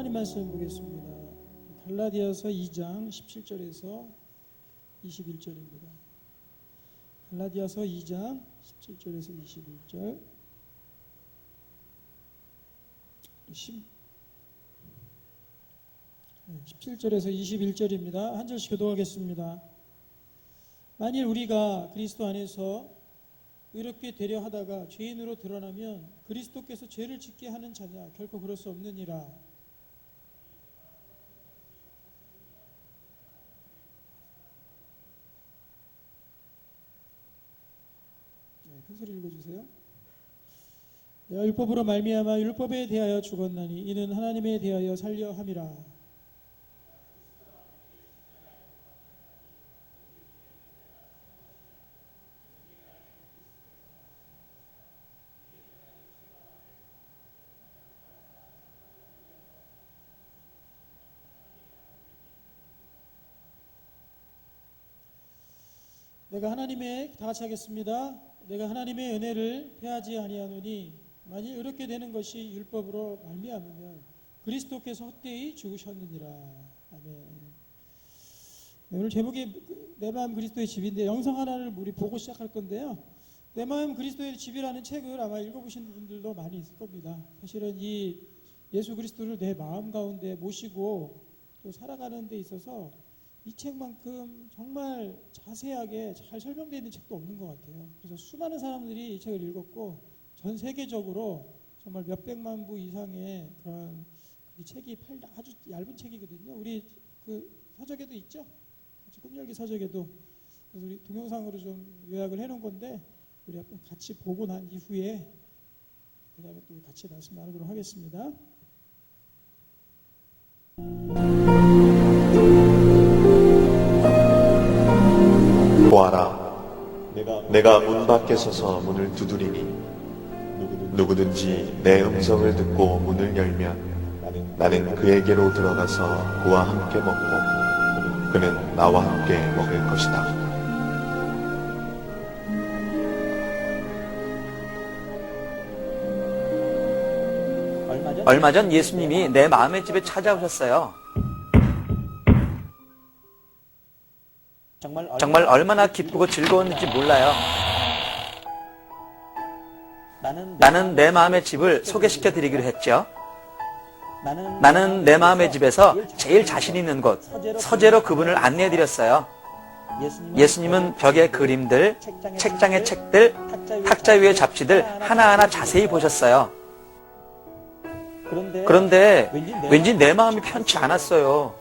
하나님 말씀 보겠습니다. 갈라디아서 2장 17절에서 21절입니다. 갈라디아서 2장 17절에서 21절. 17절에서 21절입니다. 한 절씩 교독하겠습니다. 만일 우리가 그리스도 안에서 의롭게 되려 하다가 죄인으로 드러나면 그리스도께서 죄를 짓게 하는 자냐? 결코 그럴 수 없느니라. 큰 소리 읽어주세요. 내가 율법으로 말미암아 율법에 대하여 죽었나니 이는 하나님에 대하여 살려 함이라. 내가 하나님의 다 같이 하겠습니다. 내가 하나님의 은혜를 패하지 아니하노니 만일 의롭게 되는 것이 율법으로 말미암으면 그리스도께서 헛되이 죽으셨느니라. 아멘. 네, 오늘 제목이 내 마음 그리스도의 집인데 영상 하나를 우리 보고 시작할 건데요. 내 마음 그리스도의 집이라는 책을 아마 읽어보신 분들도 많이 있을 겁니다. 사실은 이 예수 그리스도를 내 마음 가운데 모시고 또 살아가는 데 있어서 이 책만큼 정말 자세하게 잘 설명되어 있는 책도 없는 것 같아요. 그래서 수많은 사람들이 이 책을 읽었고 전 세계적으로 정말 몇백만 부 이상의 그런 이 책이 아주 얇은 책이거든요. 우리 그 서적에도 있죠. 꿈열기 서적에도. 그래서 우리 동영상으로 좀 요약을 해놓은 건데 우리 한번 같이 보고 난 이후에 그 다음에 또 같이 말씀 나누도록 하겠습니다. 보아라, 내가 문 밖에 서서 문을 두드리니 누구든지 내 음성을 듣고 문을 열면 나는 그에게로 들어가서 그와 함께 먹고 그는 나와 함께 먹을 것이다. 얼마 전 예수님이 내 마음의 집에 찾아오셨어요. 정말 얼마나 기쁘고 즐거웠는지 몰라요. 나는 내 마음의 집을 소개시켜 드리기로 했죠. 나는 내 마음의 집에서 제일 자신 있는 곳, 서재로 그분을 안내해 드렸어요. 예수님은 벽의 그림들, 책장의 책들, 탁자 위의 잡지들 하나하나 자세히 보셨어요. 그런데 왠지 내 마음이 편치 않았어요.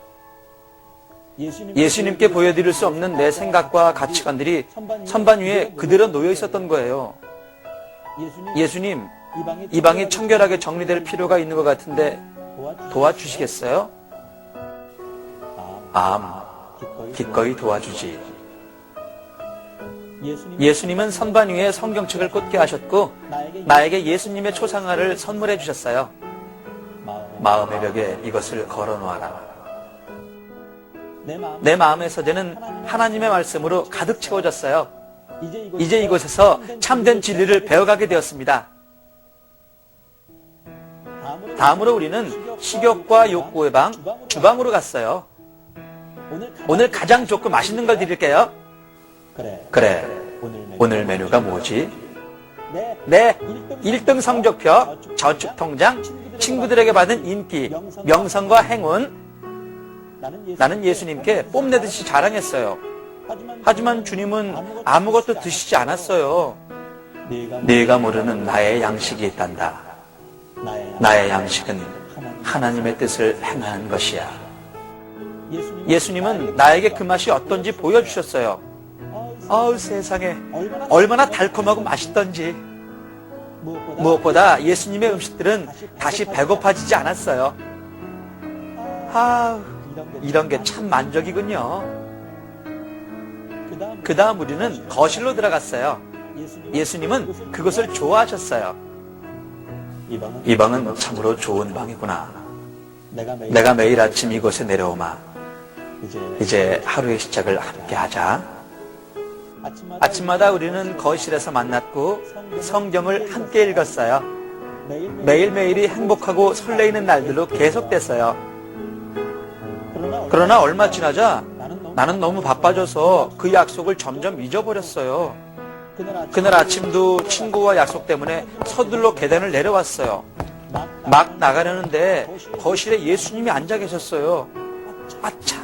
예수님께 보여드릴 수 없는 내 생각과 가치관들이 선반 위에 그대로 놓여 있었던 거예요. 예수님, 이 방이 청결하게 정리될 필요가 있는 것 같은데 도와주시겠어요? 기꺼이 도와주지. 예수님은 선반 위에 성경책을 꽂게 하셨고 나에게 예수님의 초상화를 선물해 주셨어요. 마음의 벽에 이것을 걸어놓아라. 내 마음의 서재는 하나님의 말씀으로 가득 채워졌어요. 이제 이곳에서 참된 진리를 배워가게 되었습니다. 다음으로 우리는 식욕과 욕구의 방, 주방으로 갔어요. 오늘 가장 좋고 맛있는 걸 드릴게요. 그래, 오늘 메뉴가 뭐지? 네, 1등 성적표, 저축통장, 친구들에게 받은 인기, 명성과 행운. 나는 예수님께 뽐내듯이 자랑했어요. 하지만 주님은 아무것도 드시지 않았어요. 네가 모르는 나의 양식이 있단다. 나의 양식은 하나님의 뜻을 행하는 것이야. 예수님은 나에게 그 맛이 어떤지 보여주셨어요. 아우 세상에 얼마나 달콤하고 맛있던지. 무엇보다 예수님의 음식들은 다시 배고파지지 않았어요. 이런 게 참 만족이군요. 그 다음 우리는 거실로 들어갔어요. 예수님은 그것을 좋아하셨어요. 이 방은 참으로 좋은 방이구나. 내가 매일 아침 이곳에 내려오마. 이제 하루의 시작을 함께 하자. 아침마다 우리는 거실에서 만났고 성경을 함께 읽었어요. 매일매일이 행복하고 설레이는 날들로 계속됐어요. 그러나 얼마 지나자 나는 너무 바빠져서 그 약속을 점점 잊어버렸어요. 그날 아침도 친구와 약속 때문에 서둘러 계단을 내려왔어요. 막 나가려는데 거실에 예수님이 앉아 계셨어요. 아차!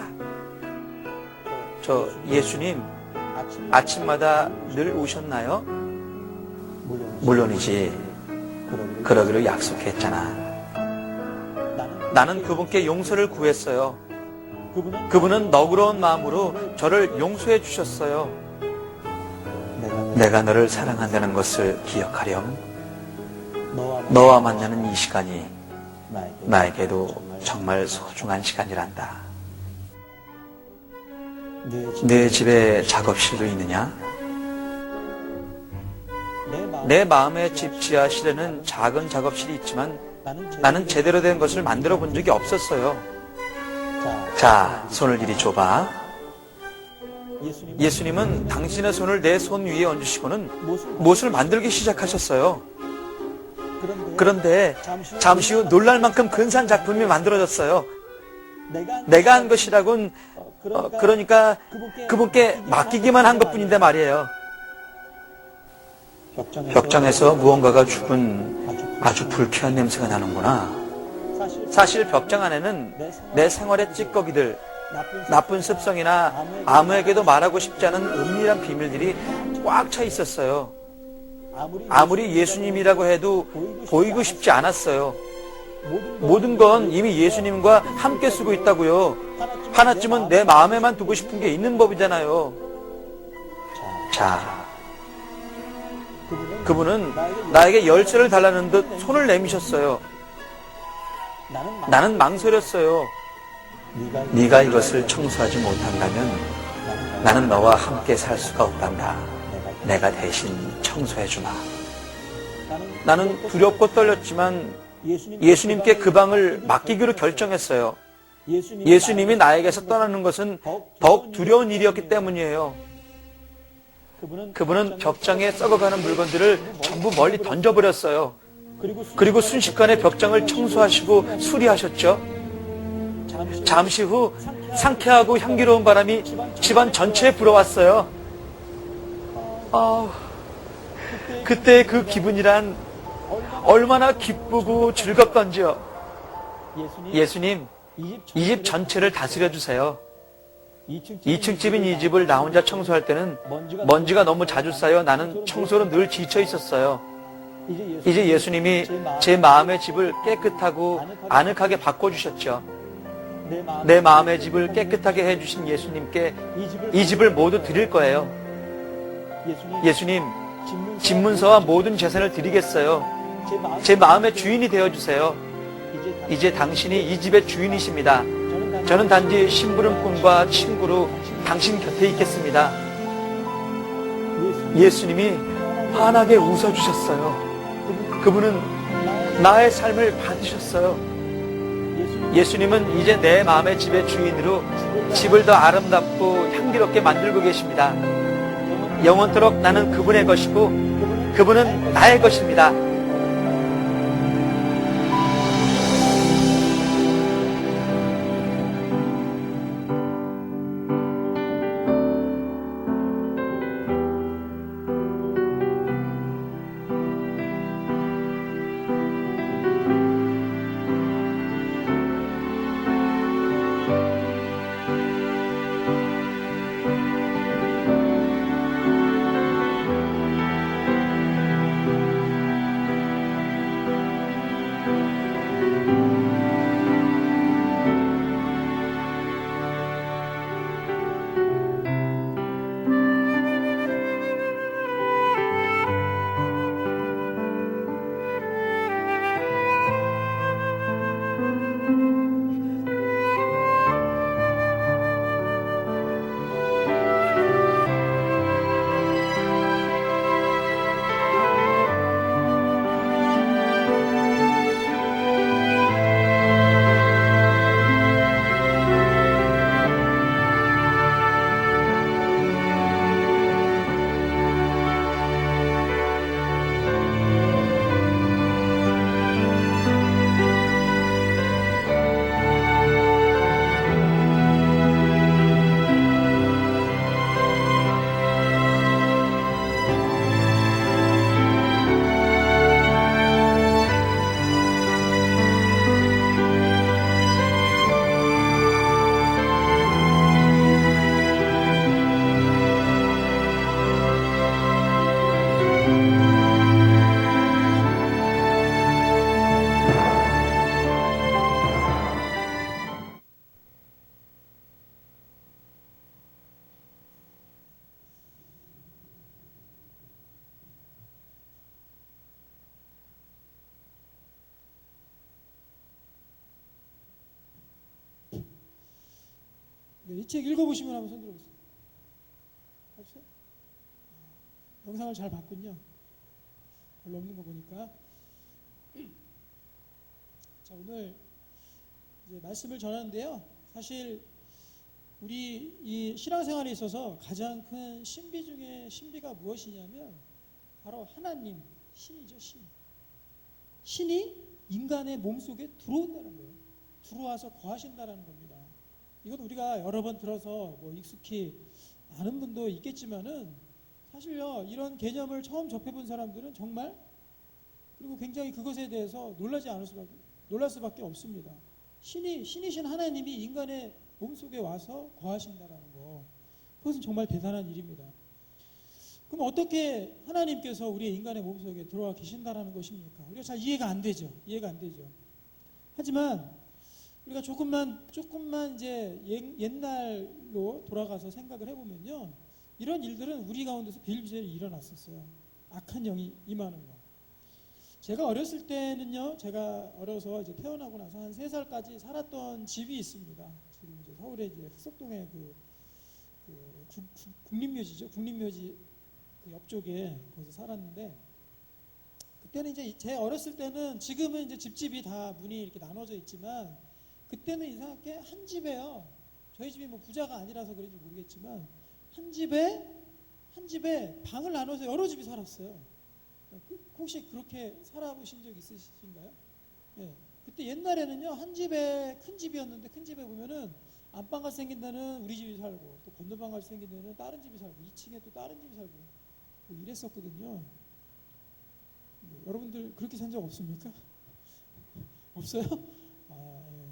저 예수님 아침마다 늘 오셨나요? 물론이지. 그러기로 약속했잖아. 나는 그분께 용서를 구했어요. 그분은 너그러운 마음으로 저를 용서해 주셨어요. 내가 너를 사랑한다는 것을 기억하렴. 너와 만나는 이 시간이 나에게도 정말 소중한 시간이란다. 내 집에 작업실도 있느냐? 내 마음의 집 지하실에는 작은 작업실이 있지만 나는 제대로 된 것을 만들어 본 적이 없었어요. 자, 손을 이리 줘봐. 예수님은 당신의 손을 내 손 위에 얹으시고는 무엇을 만들기 시작하셨어요. 그런데 잠시 후 놀랄 만큼 근사한 작품이 만들어졌어요. 내가 한 것이라곤 그러니까 그분께 맡기기만 한 것뿐인데 말이에요. 벽장에서 무언가가 죽은 아주 불쾌한 냄새가 나는구나. 사실 벽장 안에는 내 생활의 찌꺼기들, 나쁜 습성이나 아무에게도 말하고 싶지 않은 은밀한 비밀들이 꽉 차 있었어요. 아무리 예수님이라고 해도 보이고 싶지 않았어요. 모든 건 이미 예수님과 함께 쓰고 있다고요. 하나쯤은 내 마음에만 두고 싶은 게 있는 법이잖아요. 자, 그분은 나에게 열쇠를 달라는 듯 손을 내미셨어요. 나는 망설였어요. 네가 이것을 청소하지 못한다면 나는 너와 함께 살 수가 없단다. 내가 대신 청소해주마. 나는 두렵고 떨렸지만 예수님께 그 방을 맡기기로 결정했어요. 예수님이 나에게서 떠나는 것은 더욱 두려운 일이었기 때문이에요. 그분은 벽장에 썩어가는 물건들을 전부 멀리 던져버렸어요. 그리고 순식간에 벽장을 청소하시고 수리하셨죠. 잠시 후 상쾌하고 향기로운 바람이 집안 전체에 불어왔어요. 그때 그 기분이란 얼마나 기쁘고 즐겁던지요. 예수님, 이 집 전체를 다스려 주세요. 2층 집인 이 집을 나 혼자 청소할 때는 먼지가 너무 자주 쌓여 나는 청소로 늘 지쳐 있었어요. 이제 예수님이 제 마음의 집을 깨끗하고 아늑하게 바꿔주셨죠. 내 마음의 집을 깨끗하게 해주신 예수님께 이 집을 모두 드릴 거예요. 예수님, 집문서와 모든 재산을 드리겠어요. 제 마음의 주인이 되어주세요. 이제 당신이 이 집의 주인이십니다. 저는 단지 심부름꾼과 친구로 당신 곁에 있겠습니다. 예수님이 환하게 웃어주셨어요. 그분은 나의 삶을 받으셨어요. 예수님은 이제 내 마음의 집의 주인으로 집을 더 아름답고 향기롭게 만들고 계십니다. 영원토록 나는 그분의 것이고 그분은 나의 것입니다. 네, 이 책 읽어보시면 한번 손 들어보세요. 없어요? 영상을 잘 봤군요. 별로 없는 거 보니까. 자, 오늘 이제 말씀을 전하는데요. 사실 우리 이 신앙생활에 있어서 가장 큰 신비 중에 신비가 무엇이냐면 바로 하나님, 신이죠, 신. 신이 인간의 몸속에 들어온다는 거예요. 들어와서 거하신다는 겁니다. 이건 우리가 여러 번 들어서 뭐 익숙히 아는 분도 있겠지만은 사실요, 이런 개념을 처음 접해본 사람들은 정말 그리고 굉장히 그것에 대해서 놀랄 수밖에 없습니다. 신이신 하나님이 인간의 몸속에 와서 거하신다라는 거, 그것은 정말 대단한 일입니다. 그럼 어떻게 하나님께서 우리의 인간의 몸속에 들어와 계신다라는 것입니까? 우리가 잘 이해가 안 되죠. 하지만 우리가 조금만 이제 옛날로 돌아가서 생각을 해보면요, 이런 일들은 우리 가운데서 비일비재히 일어났었어요. 악한 영이 임하는 거. 제가 어렸을 때는요, 제가 어려서 이제 태어나고 나서 한 3살까지 살았던 집이 있습니다. 지금 이제 서울의 이제 흑석동에 국립묘지죠. 국립묘지 그 옆쪽에 거기서 살았는데, 그때는 이제 제 어렸을 때는, 지금은 이제 집집이 다 문이 이렇게 나눠져 있지만 그때는 이상하게 한 집에요. 저희 집이 뭐 부자가 아니라서 그런지 모르겠지만 한 집에 방을 나눠서 여러 집이 살았어요. 혹시 그렇게 살아보신 적 있으신가요? 예. 그때 옛날에는요, 한 집에, 큰 집이었는데 큰 집에 보면은 안방같이 생긴 데는 우리 집이 살고, 또 건너방같이 생긴 데는 다른 집이 살고, 2층에 또 다른 집이 살고, 뭐 이랬었거든요. 여러분들 그렇게 산 적 없습니까? 없어요? 예.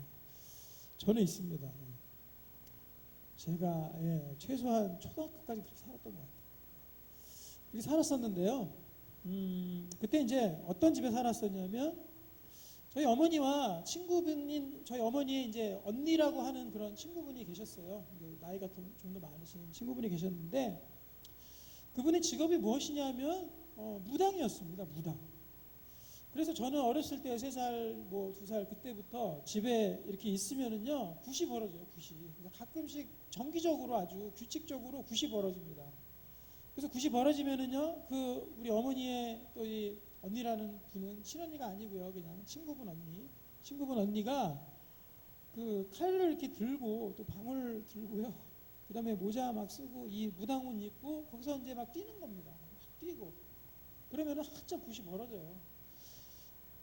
저는 있습니다. 제가 최소한 초등학교까지 그렇게 살았던 것 같아요. 그렇게 살았었는데요. 그때 이제 어떤 집에 살았었냐면, 저희 어머니와 친구분인, 저희 어머니의 이제 언니라고 하는 그런 친구분이 계셨어요. 나이가 좀 더 많으신 친구분이 계셨는데, 그분의 직업이 무엇이냐면 무당이었습니다. 무당. 그래서 저는 어렸을 때 3살, 뭐 2살 그때부터 집에 이렇게 있으면은요, 굿이 벌어져요. 굿이. 그래서 가끔씩 정기적으로, 아주 규칙적으로 굿이 벌어집니다. 그래서 굿이 벌어지면은요, 그 우리 어머니의 또 이 언니라는 분은 친언니가 아니고요, 그냥 친구분 언니가 그 칼을 이렇게 들고, 또 방울 들고요, 그 다음에 모자 막 쓰고 이 무당옷 입고 거기서 이제 막 뛰는 겁니다. 막 뛰고 그러면은 한참 굿이 벌어져요.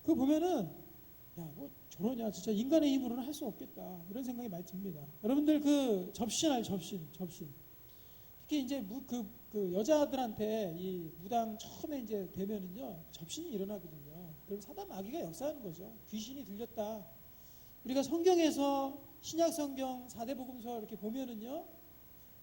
그거 보면은, 야, 뭐 저러냐, 진짜 인간의 힘으로는 할 수 없겠다, 이런 생각이 많이 듭니다. 여러분들 그 접신 알죠? 접신. 특히 이제 그 여자들한테 이 무당 처음에 이제 되면은요, 접신이 일어나거든요. 그럼 사단 마귀가 역사하는 거죠. 귀신이 들렸다. 우리가 성경에서 신약 성경 4대 복음서 이렇게 보면은요,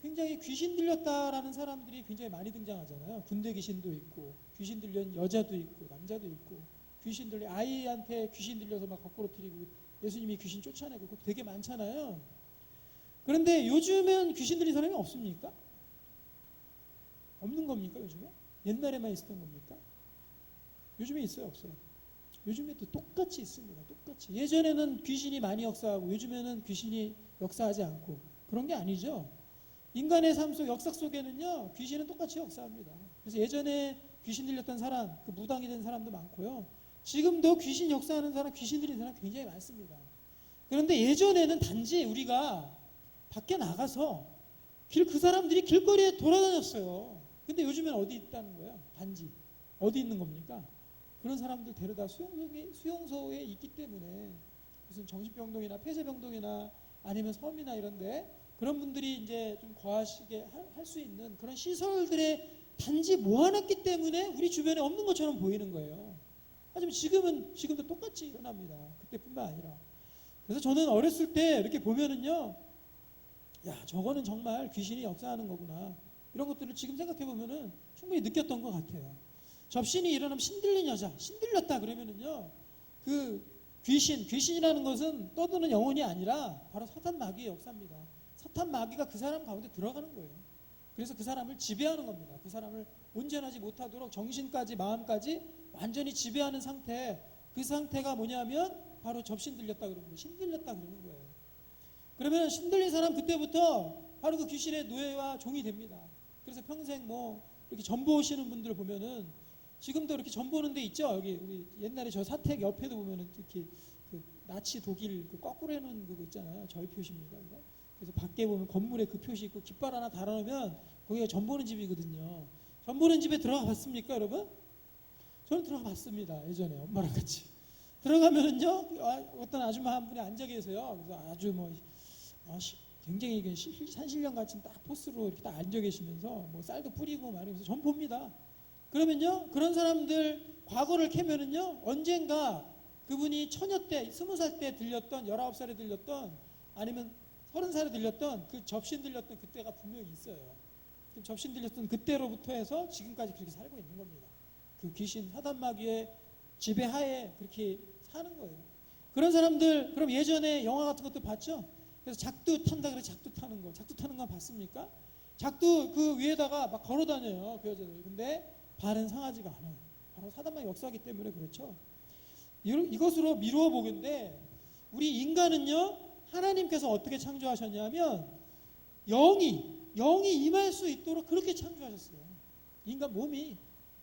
굉장히 귀신 들렸다라는 사람들이 굉장히 많이 등장하잖아요. 군대 귀신도 있고, 귀신 들린 여자도 있고, 남자도 있고, 귀신 들린 아이한테 귀신 들려서 막 거꾸로 트리고 예수님이 귀신 쫓아내고, 그거 되게 많잖아요. 그런데 요즘은 귀신 들린 사람이 없습니까? 없는 겁니까, 요즘에? 옛날에만 있었던 겁니까? 요즘에 있어요, 없어요? 요즘에도 똑같이 있습니다. 똑같이. 예전에는 귀신이 많이 역사하고 요즘에는 귀신이 역사하지 않고, 그런 게 아니죠. 인간의 삶 속 역사 속에는요, 귀신은 똑같이 역사합니다. 그래서 예전에 귀신 들렸던 사람, 그 무당이 된 사람도 많고요, 지금도 귀신 역사하는 사람, 귀신 들린 사람 굉장히 많습니다. 그런데 예전에는 단지 우리가 밖에 나가서 그 사람들이 길거리에 돌아다녔어요. 근데 요즘엔 어디 있다는 거예요? 단지 어디 있는 겁니까? 그런 사람들 데려다 수용소에 있기 때문에, 무슨 정신병동이나 폐쇄병동이나 아니면 섬이나 이런데 그런 분들이 이제 좀 거하시게 할 수 있는 그런 시설들에 단지 모아놨기 때문에 우리 주변에 없는 것처럼 보이는 거예요. 하지만 지금도 똑같이 일어납니다. 그때뿐만 아니라. 그래서 저는 어렸을 때 이렇게 보면은요, 야, 저거는 정말 귀신이 역사하는 거구나, 이런 것들을 지금 생각해 보면은 충분히 느꼈던 것 같아요. 접신이 일어나면 신들린 여자, 신들렸다 그러면은요, 그 귀신이라는 것은 떠드는 영혼이 아니라 바로 사탄 마귀의 역사입니다. 사탄 마귀가 그 사람 가운데 들어가는 거예요. 그래서 그 사람을 지배하는 겁니다. 그 사람을 온전하지 못하도록 정신까지 마음까지 완전히 지배하는 상태, 그 상태가 뭐냐면 바로 접신 들렸다 그러는 거예요. 신들렸다 그러는 거예요. 그러면 신들린 사람 그때부터 바로 그 귀신의 노예와 종이 됩니다. 그래서 평생 뭐 이렇게 전보시는 분들 보면은 지금도 이렇게 전보는 데 있죠. 여기 우리 옛날에 저 사택 옆에도 보면은 특히 그 나치 독일 그 거꾸로 해놓은 그거 있잖아요. 절 표시입니다. 그거. 그래서 밖에 보면 건물에 그 표시 있고 깃발 하나 달아놓으면 거기가 전보는 집이거든요. 전보는 집에 들어가 봤습니까, 여러분? 저는 들어가 봤습니다. 예전에 엄마랑 같이 들어가면은요, 어떤 아줌마 한 분이 앉아 계세요. 그래서 아주 뭐 굉장히 산신령 같은 딱 포스로 이렇게 딱 앉아 계시면서 뭐 쌀도 뿌리고 말이면서 전보입니다. 그러면요, 그런 사람들 과거를 캐면은요, 언젠가 그분이 처녀 때, 20살 때 들렸던, 19살에 들렸던, 아니면 30살에 들렸던 그 접신 들렸던 그때가 분명히 있어요. 그 접신 들렸던 그때로부터 해서 지금까지 그렇게 살고 있는 겁니다. 그 귀신 사단마귀의 지배하에 그렇게 사는 거예요. 그런 사람들, 그럼 예전에 영화 같은 것도 봤죠? 그래서 작두 탄다 그래. 작두 타는 거 봤습니까? 작두 그 위에다가 막 걸어 다녀요, 그 여자들. 근데 발은 상하지가 않아요. 바로 사단마귀 역사하기 때문에 그렇죠. 이것으로 미루어 보건대 우리 인간은요, 하나님께서 어떻게 창조하셨냐면 영이 임할 수 있도록 그렇게 창조하셨어요. 인간 몸이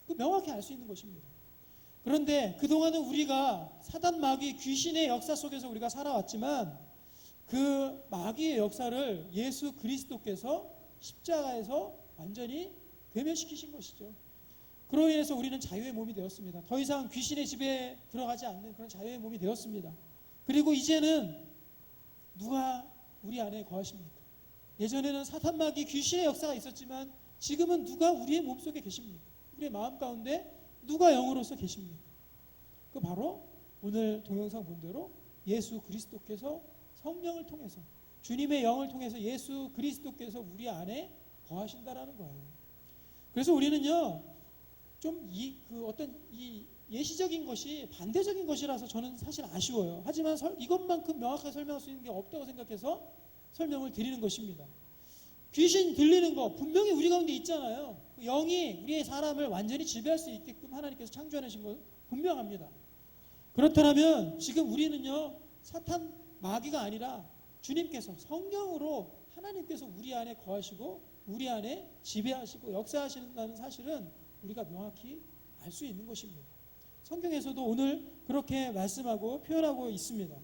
그 명확히 알 수 있는 것입니다. 그런데 그동안은 우리가 사단 마귀 귀신의 역사 속에서 우리가 살아왔지만 그 마귀의 역사를 예수 그리스도께서 십자가에서 완전히 괴멸시키신 것이죠. 그로 인해서 우리는 자유의 몸이 되었습니다. 더 이상 귀신의 집에 들어가지 않는 그런 자유의 몸이 되었습니다. 그리고 이제는 누가 우리 안에 거하십니까? 예전에는 사탄마귀 귀신의 역사가 있었지만 지금은 누가 우리의 몸속에 계십니까? 우리의 마음 가운데 누가 영으로서 계십니까? 그 바로 오늘 동영상 본 대로 예수 그리스도께서 성령을 통해서 주님의 영을 통해서 예수 그리스도께서 우리 안에 거하신다라는 거예요. 그래서 우리는요, 좀 어떤 예시적인 것이 반대적인 것이라서 저는 사실 아쉬워요. 하지만 이것만큼 명확하게 설명할 수 있는 게 없다고 생각해서 설명을 드리는 것입니다. 귀신 들리는 거 분명히 우리 가운데 있잖아요. 영이 우리의 사람을 완전히 지배할 수 있게끔 하나님께서 창조하신 건 분명합니다. 그렇다면 지금 우리는요, 사탄 마귀가 아니라 주님께서 성령으로 하나님께서 우리 안에 거하시고 우리 안에 지배하시고 역사하신다는 사실은 우리가 명확히 알 수 있는 것입니다. 성경에서도 오늘 그렇게 말씀하고 표현하고 있습니다.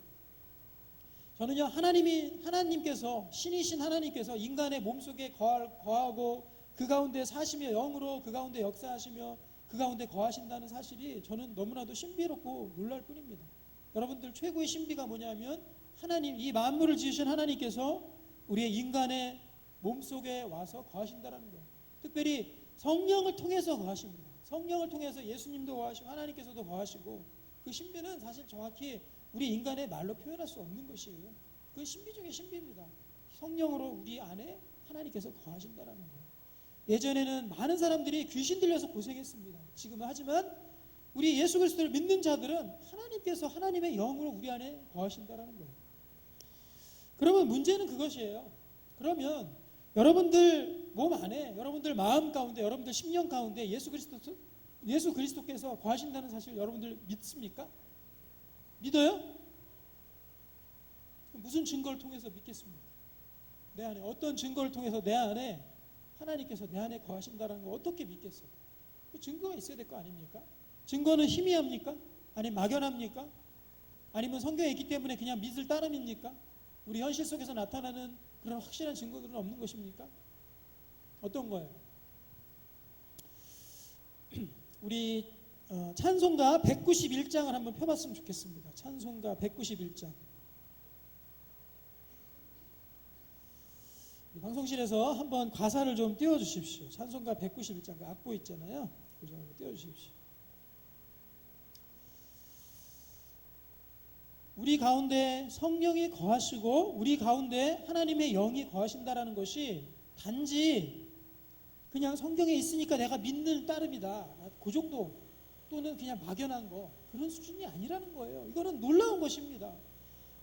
저는요, 하나님께서, 신이신 하나님께서 인간의 몸속에 거하고 그 가운데 사시며 영으로 그 가운데 역사하시며 그 가운데 거하신다는 사실이 저는 너무나도 신비롭고 놀랄 뿐입니다. 여러분들 최고의 신비가 뭐냐면 하나님, 이 만물을 지으신 하나님께서 우리의 인간의 몸속에 와서 거하신다는 거예요. 특별히 성령을 통해서 거하십니다. 성령을 통해서 예수님도 거하시고 하나님께서도 거하시고, 그 신비는 사실 정확히 우리 인간의 말로 표현할 수 없는 것이에요. 그 신비 중에 신비입니다. 성령으로 우리 안에 하나님께서 거하신다는 거예요. 예전에는 많은 사람들이 귀신 들려서 고생했습니다. 지금은 하지만 우리 예수 그리스도를 믿는 자들은 하나님께서 하나님의 영으로 우리 안에 거하신다는 거예요. 그러면 문제는 그것이에요. 그러면 여러분들 몸 안에, 여러분들 마음 가운데, 여러분들 심령 가운데 예수 그리스도께서 거하신다는 사실 여러분들 믿습니까? 믿어요? 무슨 증거를 통해서 믿겠습니까? 내 안에 어떤 증거를 통해서 내 안에 하나님께서 내 안에 거하신다는 걸 어떻게 믿겠어요? 그 증거가 있어야 될 거 아닙니까? 증거는 희미합니까? 아니면 막연합니까? 아니면 성경에 있기 때문에 그냥 믿을 따름입니까? 우리 현실 속에서 나타나는 그런 확실한 증거들은 없는 것입니까? 어떤 거예요? 우리 찬송가 191장을 한번 펴봤으면 좋겠습니다. 찬송가 191장. 방송실에서 한번 가사를 좀 띄워주십시오. 찬송가 191장, 그 악보 있잖아요. 그 좀 띄워주십시오. 우리 가운데 성령이 거하시고 우리 가운데 하나님의 영이 거하신다라는 것이 단지 그냥 성경에 있으니까 내가 믿는 따름이다, 그 정도, 또는 그냥 막연한 거, 그런 수준이 아니라는 거예요. 이거는 놀라운 것입니다.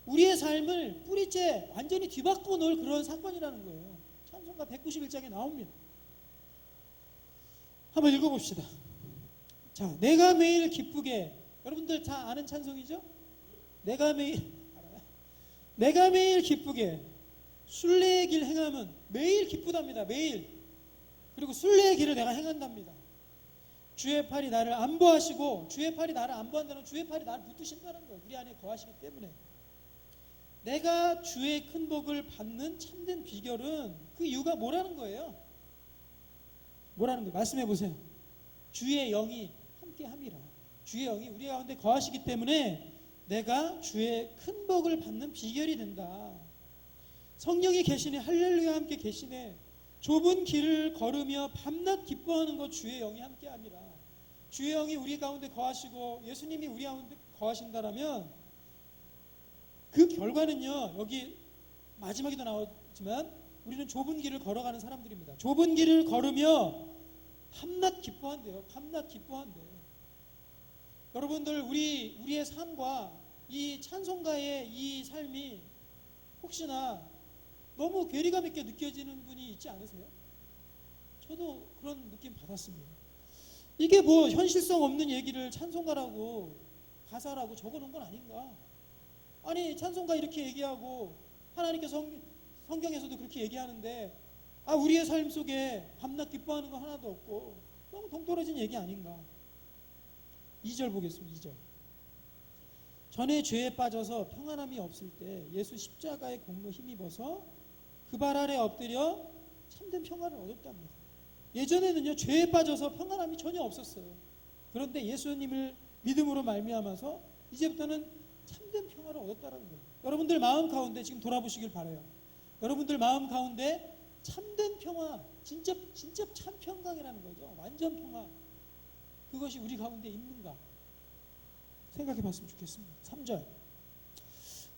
우리의 삶을 뿌리째 완전히 뒤바꿔 놓을 그런 사건이라는 거예요. 찬송가 191장에 나옵니다. 한번 읽어봅시다. 자, 내가 매일 기쁘게, 여러분들 다 아는 찬송이죠? 내가 매일 기쁘게 순례의 길 행하면 매일 기쁘답니다. 매일. 그리고 순례의 길을 내가 행한답니다. 주의 팔이 나를 안보하시고, 주의 팔이 나를 안보한다는 주의 팔이 나를 붙드신다는 거예요. 우리 안에 거하시기 때문에. 내가 주의 큰 복을 받는 참된 비결은 그 이유가 뭐라는 거예요? 뭐라는 거예요? 말씀해 보세요. 주의 영이 함께 함이라. 주의 영이 우리 가운데 거하시기 때문에 내가 주의 큰 복을 받는 비결이 된다. 성령이 계시네. 할렐루야 함께 계시네. 좁은 길을 걸으며 밤낮 기뻐하는 것 주의 영이 함께 함이라. 주의 영이 우리 가운데 거하시고 예수님이 우리 가운데 거하신다라면 그 결과는요, 여기 마지막에도 나오지만 우리는 좁은 길을 걸어가는 사람들입니다. 좁은 길을 걸으며 밤낮 기뻐한대요. 밤낮 기뻐한대요. 여러분들, 우리의 삶과 이 찬송가의 이 삶이 혹시나 너무 괴리감 있게 느껴지는 분이 있지 않으세요? 저도 그런 느낌 받았습니다. 이게 뭐 현실성 없는 얘기를 찬송가라고 가사라고 적어놓은 건 아닌가? 아니, 찬송가 이렇게 얘기하고 하나님께서 성경에서도 그렇게 얘기하는데 우리의 삶 속에 밤낮 기뻐하는 거 하나도 없고 너무 동떨어진 얘기 아닌가? 2절 보겠습니다. 2절. 전에 죄에 빠져서 평안함이 없을 때 예수 십자가의 공로 힘입어서 그 발 아래 엎드려 참된 평안을 얻었답니다. 예전에는요, 죄에 빠져서 평안함이 전혀 없었어요. 그런데 예수님을 믿음으로 말미암아서 이제부터는 참된 평안을 얻었다는 거예요. 여러분들 마음 가운데 지금 돌아보시길 바라요. 여러분들 마음 가운데 참된 평화, 진짜 참 평강이라는 거죠. 완전 평화. 그것이 우리 가운데 있는가 생각해 봤으면 좋겠습니다. 3절.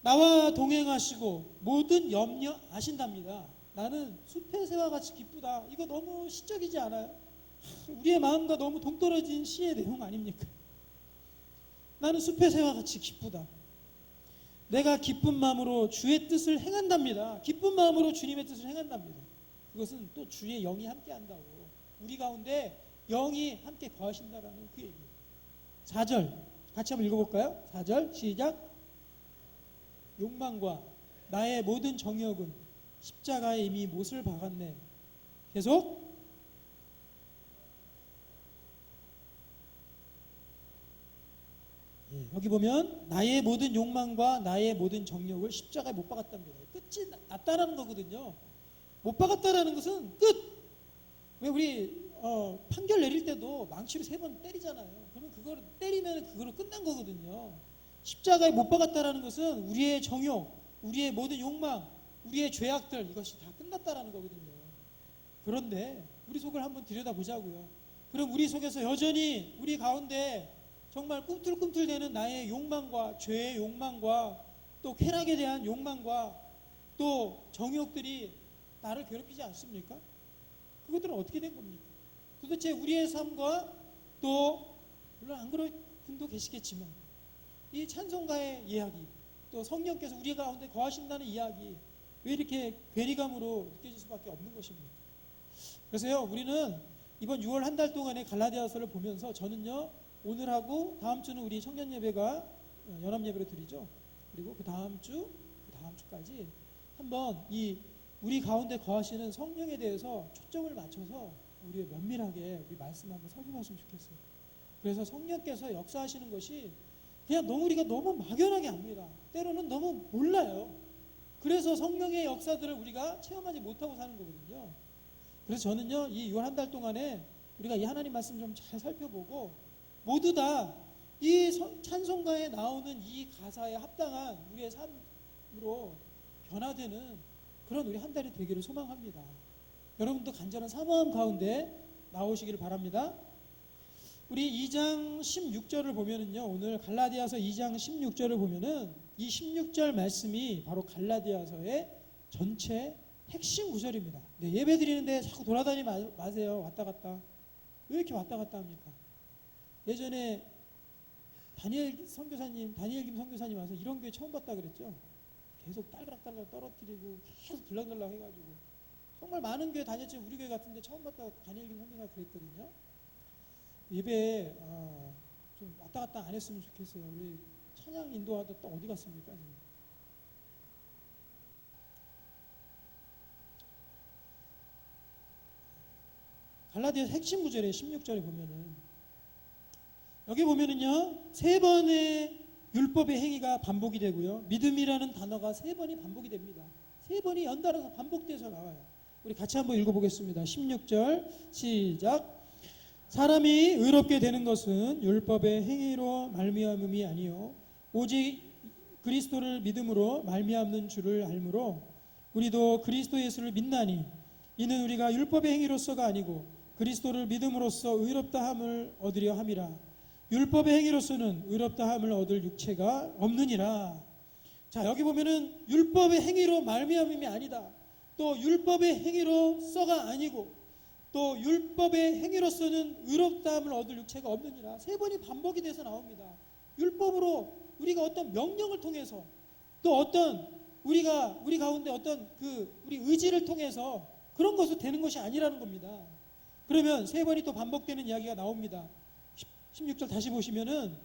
나와 동행하시고 모든 염려 아신답니다. 나는 숲의 새와 같이 기쁘다. 이거 너무 시적이지 않아요? 우리의 마음과 너무 동떨어진 시의 내용 아닙니까? 나는 숲의 새와 같이 기쁘다. 내가 기쁜 마음으로 주의 뜻을 행한답니다. 기쁜 마음으로 주님의 뜻을 행한답니다. 그것은 또 주의 영이 함께 한다고. 우리 가운데 영이 함께 거하신다라는 그 얘기예요. 4절 같이 한번 읽어볼까요? 4절 시작. 욕망과 나의 모든 정욕은 십자가에 이미 못을 박았네. 계속. 여기 보면 나의 모든 욕망과 나의 모든 정욕을 십자가에 못 박았답니다. 끝이 났다라는 거거든요. 못 박았다라는 것은 끝. 왜 우리 판결 내릴 때도 망치로 3번 때리잖아요. 그러면 그걸 때리면 그거로 끝난 거거든요. 십자가에 못 박았다라는 것은 우리의 정욕, 우리의 모든 욕망, 우리의 죄악들 이것이 다 끝났다라는 거거든요. 그런데 우리 속을 한번 들여다보자고요. 그럼 우리 속에서 여전히 우리 가운데 정말 꿈틀꿈틀대는 나의 욕망과 죄의 욕망과 또 쾌락에 대한 욕망과 또 정욕들이 나를 괴롭히지 않습니까? 그것들은 어떻게 된 겁니까? 도대체 우리의 삶과 또 물론 안 그럴 분도 계시겠지만 이 찬송가의 이야기 또 성령께서 우리 가운데 거하신다는 이야기 왜 이렇게 괴리감으로 느껴질 수밖에 없는 것입니까? 그래서요, 우리는 이번 6월 한 달 동안의 갈라디아서를 보면서 저는요, 오늘하고 다음 주는 우리 청년 예배가 연합 예배로 드리죠. 그리고 그 다음 주까지 한번 이 우리 가운데 거하시는 성령에 대해서 초점을 맞춰서 우리 면밀하게 우리 말씀 한번 살펴봤으면 좋겠어요. 그래서 성령께서 역사하시는 것이 그냥 너무 우리가 너무 막연하게 압니다. 때로는 너무 몰라요. 그래서 성령의 역사들을 우리가 체험하지 못하고 사는 거거든요. 그래서 저는요, 이 6월 한 달 동안에 우리가 이 하나님 말씀 좀 잘 살펴보고 모두 다 이 찬송가에 나오는 이 가사에 합당한 우리의 삶으로 변화되는 그런 우리 한 달이 되기를 소망합니다. 여러분도 간절한 사모함 가운데 나오시기를 바랍니다. 우리 2장 16절을 보면은요, 오늘 갈라디아서 2장 16절을 보면은 이 16절 말씀이 바로 갈라디아서의 전체 핵심 구절입니다. 네, 예배 드리는데 자꾸 돌아다니지 마세요. 왔다 갔다. 왜 이렇게 왔다 갔다 합니까? 예전에 다니엘 김 선교사님 와서 이런 교회 처음 봤다 그랬죠. 계속 딸그락딸그락 떨어뜨리고 계속 들락날락 해가지고 정말 많은 교회 다녔지만 우리 교회 같은데 처음 봤다 다니엘 김 선교사가 그랬거든요. 예배에 좀 왔다 갔다 안 했으면 좋겠어요. 우리 찬양 인도하다 또 어디 갔습니까? 갈라디아서 핵심 구절에 16절에 보면은 여기 보면은요 3번의 율법의 행위가 반복이 되고요 믿음이라는 단어가 3번이 반복이 됩니다. 3번이 연달아서 반복돼서 나와요. 우리 같이 한번 읽어보겠습니다. 16절 시작. 사람이 의롭게 되는 것은 율법의 행위로 말미암음이 아니요 오직 그리스도를 믿음으로 말미암는 줄을 알므로 우리도 그리스도 예수를 믿나니 이는 우리가 율법의 행위로서가 아니고 그리스도를 믿음으로써 의롭다함을 얻으려 함이라. 율법의 행위로서는 의롭다함을 얻을 육체가 없느니라. 자, 여기 보면은 율법의 행위로 말미암음이 아니다. 또 율법의 행위로서가 아니고 또 율법의 행위로서는 의롭다함을 얻을 육체가 없느니라. 3번이 반복이 돼서 나옵니다. 율법으로 우리가 어떤 명령을 통해서 또 어떤 우리 가운데 어떤 우리 의지를 통해서 그런 것으로 되는 것이 아니라는 겁니다. 그러면 3번이 또 반복되는 이야기가 나옵니다. 16절 다시 보시면은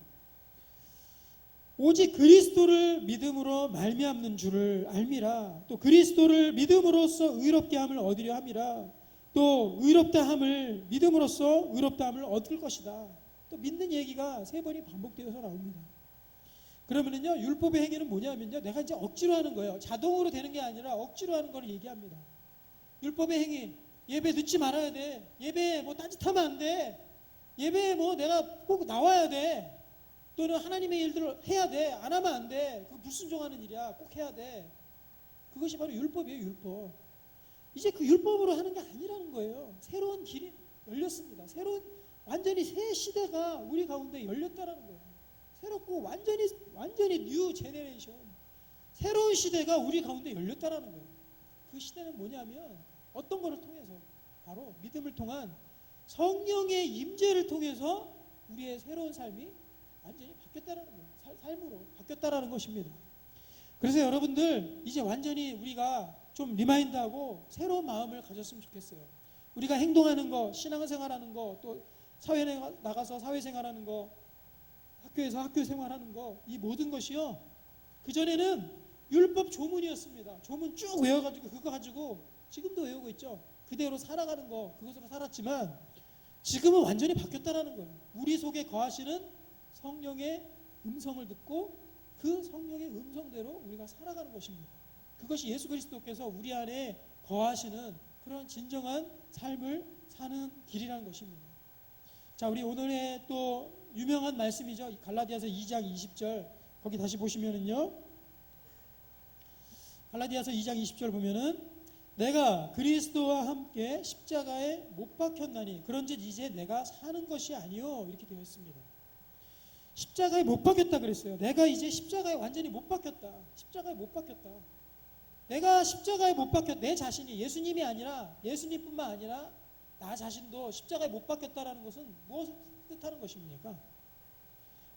오직 그리스도를 믿음으로 말미암는 줄을 알미라. 또 그리스도를 믿음으로써 의롭게 함을 얻으려 함이라. 또 의롭다함을 믿음으로써 의롭다함을 얻을 것이다. 또 믿는 얘기가 3번이 반복되어서 나옵니다. 그러면은요 율법의 행위는 뭐냐면요 내가 이제 억지로 하는 거예요. 자동으로 되는 게 아니라 억지로 하는 걸 얘기합니다. 율법의 행위, 예배 늦지 말아야 돼. 예배 뭐 딴짓하면 안 돼. 예배에 뭐 내가 꼭 나와야 돼. 또는 하나님의 일들을 해야 돼. 안 하면 안 돼. 그거 불순종하는 일이야. 꼭 해야 돼. 그것이 바로 율법이에요. 율법. 이제 그 율법으로 하는 게 아니라는 거예요. 새로운 길이 열렸습니다. 완전히 새 시대가 우리 가운데 열렸다라는 거예요. 새롭고 완전히 뉴 제네레이션, 새로운 시대가 우리 가운데 열렸다라는 거예요. 그 시대는 뭐냐면 어떤 것을 통해서 바로 믿음을 통한 성령의 임재를 통해서 우리의 새로운 삶이 완전히 바뀌었다라는 거예요. 삶으로 바뀌었다라는 것입니다. 그래서 여러분들 이제 완전히 우리가 좀 리마인드하고 새로운 마음을 가졌으면 좋겠어요. 우리가 행동하는 거, 신앙생활하는 거, 또 사회에 나가서 사회생활하는 거, 학교에서 학교생활하는 거, 이 모든 것이요 그전에는 율법 조문이었습니다. 조문 쭉 외워가지고 그거 가지고 지금도 외우고 있죠. 그대로 살아가는 거, 그것으로 살았지만 지금은 완전히 바뀌었다라는 거예요. 우리 속에 거하시는 성령의 음성을 듣고 그 성령의 음성대로 우리가 살아가는 것입니다. 그것이 예수 그리스도께서 우리 안에 거하시는 그런 진정한 삶을 사는 길이라는 것입니다. 자, 우리 오늘의 또 유명한 말씀이죠. 갈라디아서 2장 20절 거기 다시 보시면은요. 갈라디아서 2장 20절 보면은 내가 그리스도와 함께 십자가에 못 박혔나니 그런즉 이제 내가 사는 것이 아니요 이렇게 되어 있습니다. 십자가에 못 박혔다 그랬어요. 내가 이제 십자가에 완전히 못 박혔다. 십자가에 못 박혔다. 내가 십자가에 못 박혔, 내 자신이 예수님이 아니라 예수님뿐만 아니라 나 자신도 십자가에 못 박혔다라는 것은 무엇을 뜻하는 것입니까?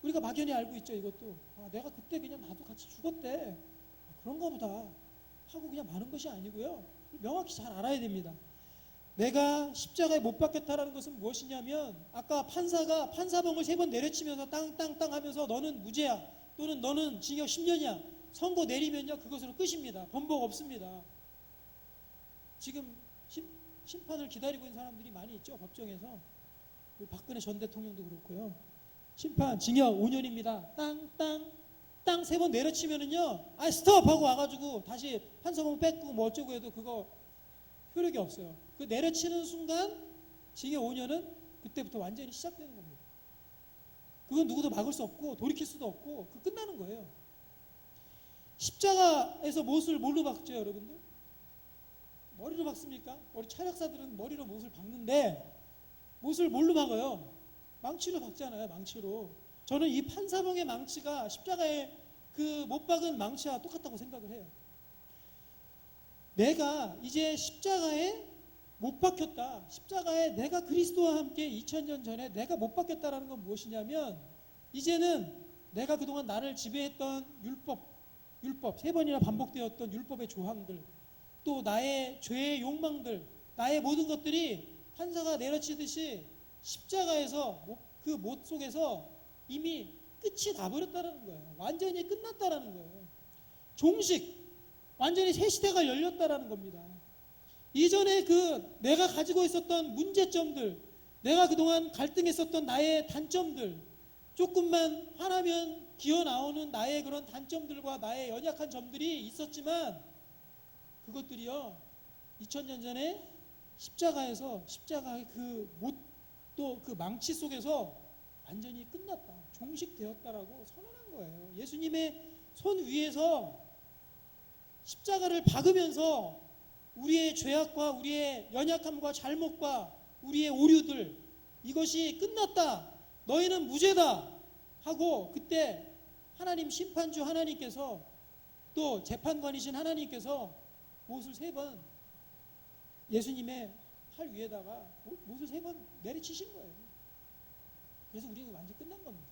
우리가 막연히 알고 있죠. 이것도 내가 그때 그냥 나도 같이 죽었대. 그런가 보다 하고 그냥 마는 것이 아니고요. 명확히 잘 알아야 됩니다. 내가 십자가에 못 박혔다라는 것은 무엇이냐면 아까 판사가 판사봉을 3번 내려치면서 땅땅땅 하면서 너는 무죄야 또는 너는 징역 10년이야 선고 내리면요 그것으로 끝입니다. 번복 없습니다. 지금 심판을 기다리고 있는 사람들이 많이 있죠. 법정에서 박근혜 전 대통령도 그렇고요. 심판 징역 5년입니다. 땅땅 3번 내려치면은요 스톱 하고 와가지고 다시 판사봉 뺏고 뭐 어쩌고 해도 그거 효력이 없어요. 그 내려치는 순간 징역 5년은 그때부터 완전히 시작되는 겁니다. 그건 누구도 막을 수 없고 돌이킬 수도 없고 그 끝나는 거예요. 십자가에서 못을 뭘로 박죠 여러분들? 머리로 박습니까? 우리 철학사들은 머리로 못을 박는데 못을 뭘로 박아요? 망치로 박잖아요. 망치로. 저는 이 판사봉의 망치가 십자가에 그 못 박은 망치와 똑같다고 생각을 해요. 내가 이제 십자가에 못 박혔다. 십자가에 내가 그리스도와 함께 2000년 전에 내가 못 박혔다라는 건 무엇이냐면 이제는 내가 그동안 나를 지배했던 율법 3번이나 반복되었던 율법의 조항들 또 나의 죄의 욕망들 나의 모든 것들이 판사가 내려치듯이 십자가에서 그 못 속에서 이미 끝이 나버렸다는 거예요. 완전히 끝났다라는 거예요. 종식 완전히 새 시대가 열렸다라는 겁니다. 이전에 그 내가 가지고 있었던 문제점들, 내가 그동안 갈등했었던 나의 단점들, 조금만 화나면 기어 나오는 나의 그런 단점들과 나의 연약한 점들이 있었지만 그것들이요 2000년 전에 십자가에서 십자가의 그 못 또 그 망치 속에서 완전히 끝났다, 종식되었다라고 선언한 거예요. 예수님의 손 위에서 십자가를 박으면서 우리의 죄악과 우리의 연약함과 잘못과 우리의 오류들, 이것이 끝났다, 너희는 무죄다 하고, 그때 하나님 심판주 하나님께서 또 재판관이신 하나님께서 못을 3번 예수님의 팔 위에다가 못을 3번 내리치신 거예요. 그래서 우리는 완전히 끝난 겁니다.